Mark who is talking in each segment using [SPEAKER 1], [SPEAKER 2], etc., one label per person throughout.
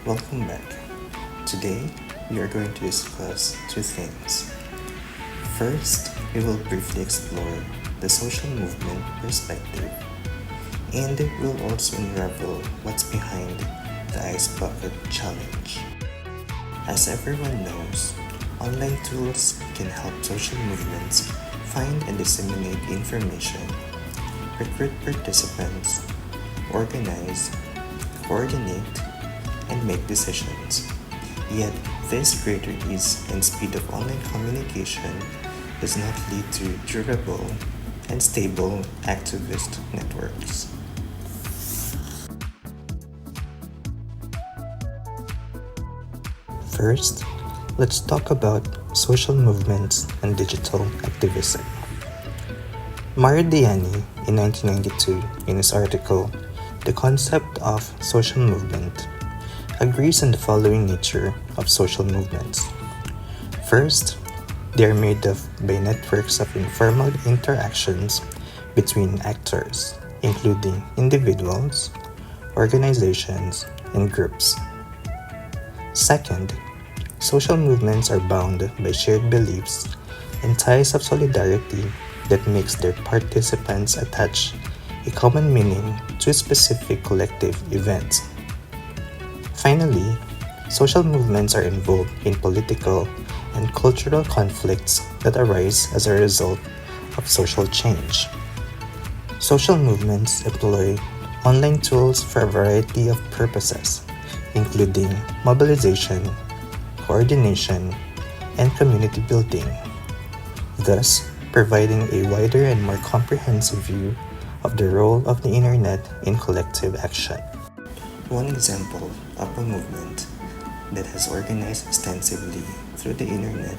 [SPEAKER 1] Welcome back. Today, we are going to discuss two things. First, we will briefly explore the social movement perspective, and we'll also unravel what's behind the Ice Bucket Challenge. As everyone knows, online tools can help social movements find and disseminate information, recruit participants, organize, coordinate, and make decisions. Yet, this greater ease and speed of online communication does not lead to durable and stable activist networks. First, let's talk about social movements and digital activism. Maridiani, in 1992, in his article, The Concept of Social Movement, agrees on the following nature of social movements. First, they are made up by networks of informal interactions between actors, including individuals, organizations, and groups. Second, social movements are bound by shared beliefs and ties of solidarity that makes their participants attach a common meaning to specific collective events. Finally, social movements are involved in political and cultural conflicts that arise as a result of social change. Social movements employ online tools for a variety of purposes, including mobilization, coordination, and community building, thus providing a wider and more comprehensive view of the role of the internet in collective action. One example of a movement that has organized extensively through the internet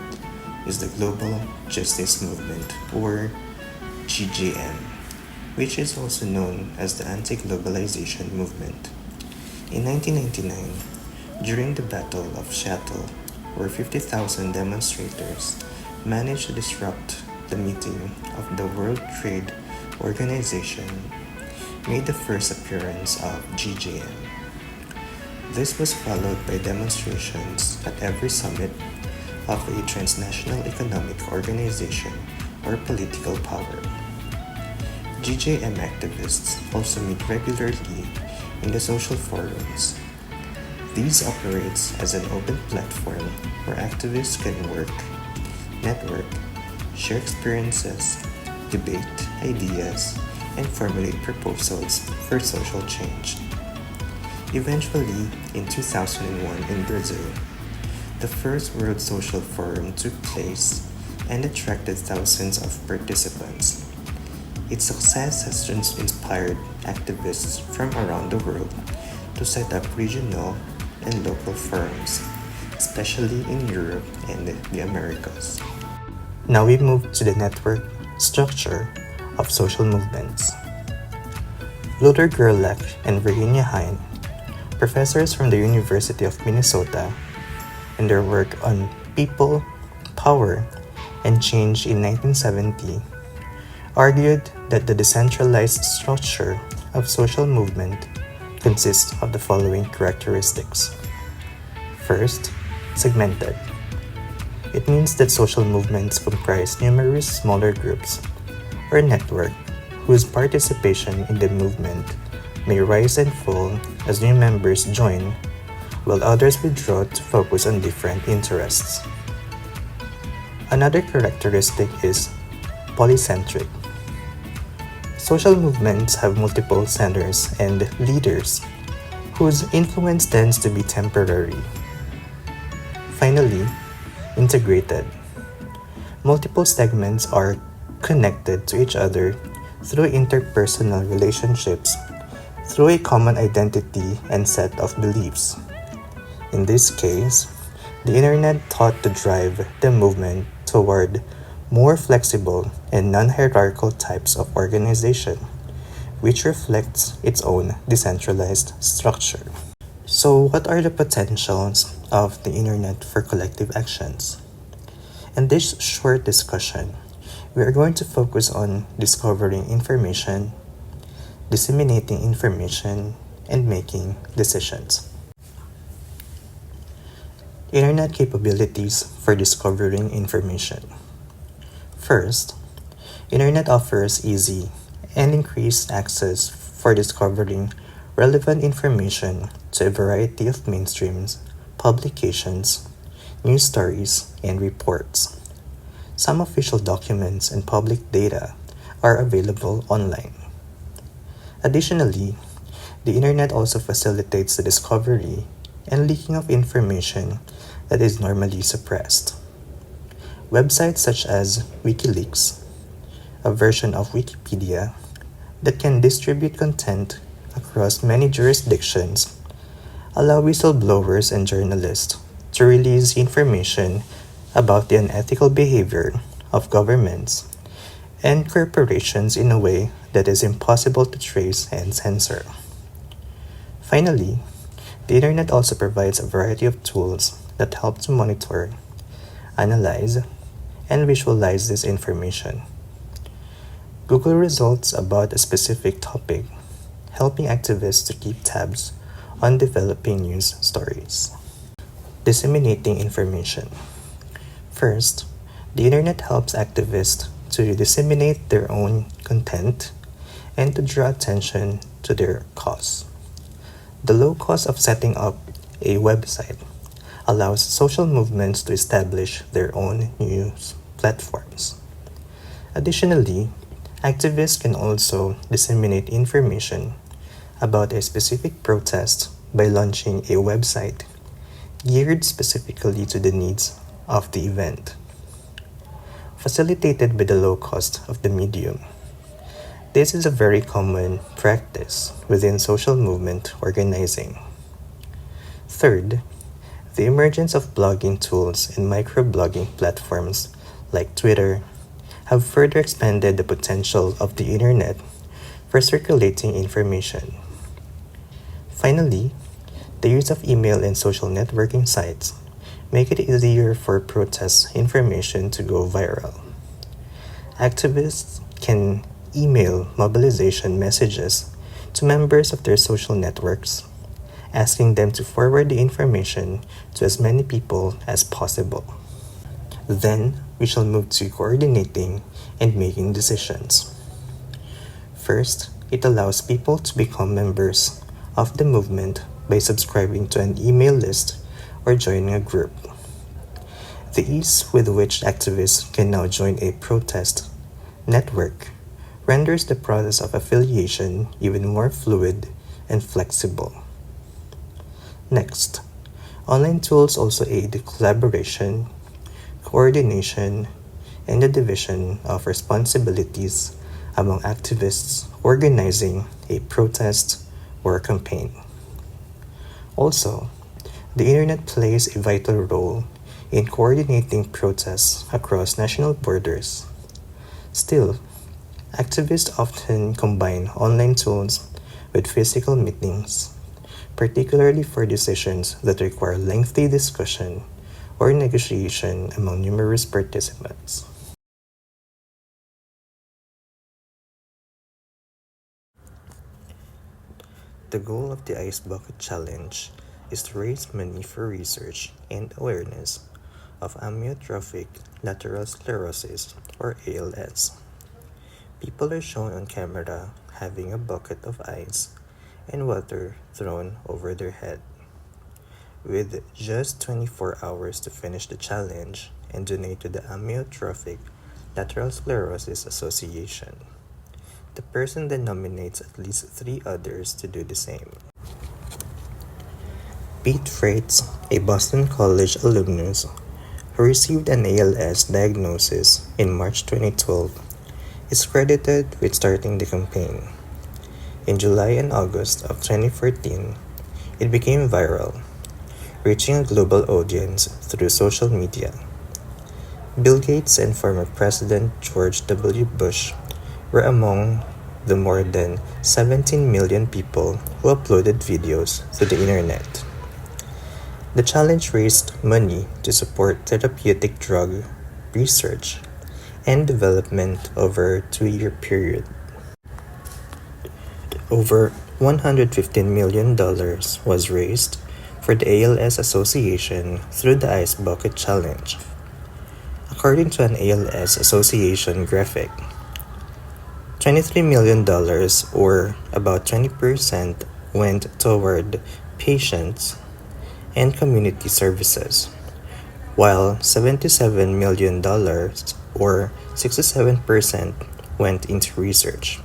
[SPEAKER 1] is the Global Justice Movement, or GJM, which is also known as the Anti-Globalization Movement. In 1999, during the Battle of Seattle, where 50,000 demonstrators managed to disrupt the meeting of the World Trade Organization, made the first appearance of GJM. This was followed by demonstrations at every summit of a transnational economic organization or political power. GJM activists also meet regularly in the social forums. These operates as an open platform where activists can work, network, share experiences, debate ideas, and formulate proposals for social change. Eventually, in 2001 in Brazil, the first World Social Forum took place and attracted thousands of participants. Its success has inspired activists from around the world to set up regional and local forums, especially in Europe and the Americas. Now we move to the network structure of social movements. Luther Gerlach and Virginia Hine, professors from the University of Minnesota, in their work on People, Power, and Change in 1970, argued that the decentralized structure of social movement consists of the following characteristics. First, segmented. It means that social movements comprise numerous smaller groups or network whose participation in the movement may rise and fall as new members join, while others withdraw to focus on different interests. Another characteristic is polycentric. Social movements have multiple centers and leaders whose influence tends to be temporary. Finally, integrated. Multiple segments are connected to each other through interpersonal relationships, through a common identity and set of beliefs. In this case, the internet taught to drive the movement toward more flexible and non-hierarchical types of organization, which reflects its own decentralized structure. So, what are the potentials of the internet for collective actions? In this short discussion, we are going to focus on discovering information, disseminating information, and making decisions. Internet capabilities for discovering information. First, Internet offers easy and increased access for discovering relevant information to a variety of mainstreams, publications, news stories, and reports. Some official documents and public data are available online. Additionally, the Internet also facilitates the discovery and leaking of information that is normally suppressed. Websites such as WikiLeaks, a version of Wikipedia that can distribute content across many jurisdictions, allow whistleblowers and journalists to release information about the unethical behavior of governments and corporations in a way that is impossible to trace and censor. Finally, the Internet also provides a variety of tools that help to monitor, analyze, and visualize this information. Google results about a specific topic, helping activists to keep tabs on developing news stories. Disseminating information. First, the Internet helps activists to disseminate their own content and to draw attention to their cause. The low cost of setting up a website allows social movements to establish their own news platforms. Additionally, activists can also disseminate information about a specific protest by launching a website geared specifically to the needs of the event. Facilitated by the low cost of the medium. This is a very common practice within social movement organizing. Third, the emergence of blogging tools and microblogging platforms like Twitter have further expanded the potential of the Internet for circulating information. Finally, the use of email and social networking sites make it easier for protest information to go viral. Activists can email mobilization messages to members of their social networks, asking them to forward the information to as many people as possible. Then, we shall move to coordinating and making decisions. First, it allows people to become members of the movement by subscribing to an email list or joining a group. The ease with which activists can now join a protest network renders the process of affiliation even more fluid and flexible. Next, online tools also aid collaboration, coordination, and the division of responsibilities among activists organizing a protest or campaign. Also, the Internet plays a vital role in coordinating protests across national borders. Still, activists often combine online tools with physical meetings, particularly for decisions that require lengthy discussion or negotiation among numerous participants. The goal of the Ice Bucket Challenge is to raise money for research and awareness of amyotrophic lateral sclerosis, or ALS. People are shown on camera having a bucket of ice and water thrown over their head. With just 24 hours to finish the challenge and donate to the Amyotrophic Lateral Sclerosis Association, the person then nominates at least 3 others to do the same. Pete Freites, a Boston College alumnus who received an ALS diagnosis in March 2012, is credited with starting the campaign. In July and August of 2014, it became viral, reaching a global audience through social media. Bill Gates and former President George W. Bush were among the more than 17 million people who uploaded videos to the internet. The challenge raised money to support therapeutic drug research and development over a 2-year period. Over $115 million was raised for the ALS Association through the Ice Bucket Challenge. According to an ALS Association graphic, $23 million, or about 20%, went toward patients and community services, while $77 million, or 67%, went into research.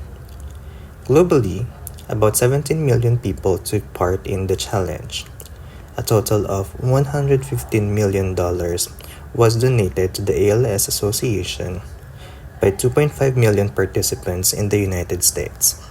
[SPEAKER 1] Globally, about 17 million people took part in the challenge. A total of $115 million was donated to the ALS Association by 2.5 million participants in the United States.